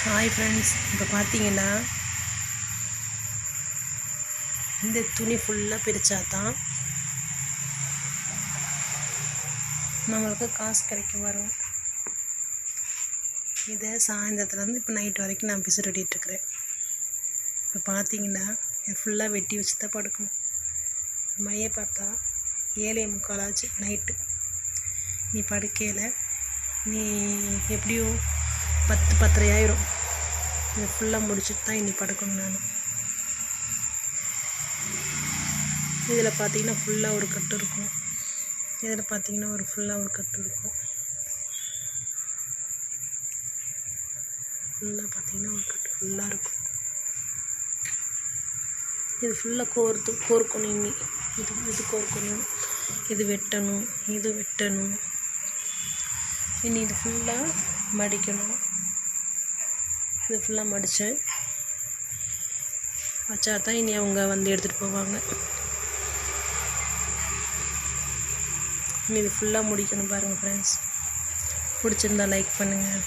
Hi friends, இப்போ பார்த்தீங்கன்னா இந்த துணி ஃபுல்லாக பிரித்தா தான் நம்மளுக்கு காசு கிடைக்கும் வரும். இதை சாயந்தரத்துலேருந்து இப்போ நைட் வரைக்கும் நான் பிசு வெட்டிகிட்ருக்குறேன். இப்போ பார்த்தீங்கன்னா இது ஃபுல்லாக வெட்டி வச்சு தான் படுக்கணும். மைய பார்த்தா 7:45 ஆச்சு நைட்டு. நீ படுக்கையில் நீ எப்படியும் 10-10:30 ஆயிரும். இதை ஃபுல்லாக முடிச்சுட்டு தான் இனி படுக்கணும். நான் இதில் பார்த்தீங்கன்னா ஃபுல்லாக ஒரு கட்டு இருக்கும். இதில் பார்த்தீங்கன்னா ஃபுல்லாக ஒரு கட்டு இருக்கும். ஃபுல்லாக பார்த்தீங்கன்னா ஒரு கட்டு ஃபுல்லாக இருக்கும். இது ஃபுல்லாக கோர்க்கணும். இனி இது கோர்க்கணும், இது வெட்டணும், இது வெட்டணும். இனி இது ஃபுல்லாக மடிக்கணும். இது ஃபுல்லாக மடித்து வச்சா தான் இனி அவங்க வந்து எடுத்துகிட்டு போவாங்க. இனி இது ஃபுல்லாக முடிக்கணும். பாருங்கள் ஃப்ரெண்ட்ஸ், பிடிச்சிருந்தா லைக் பண்ணுங்கள்.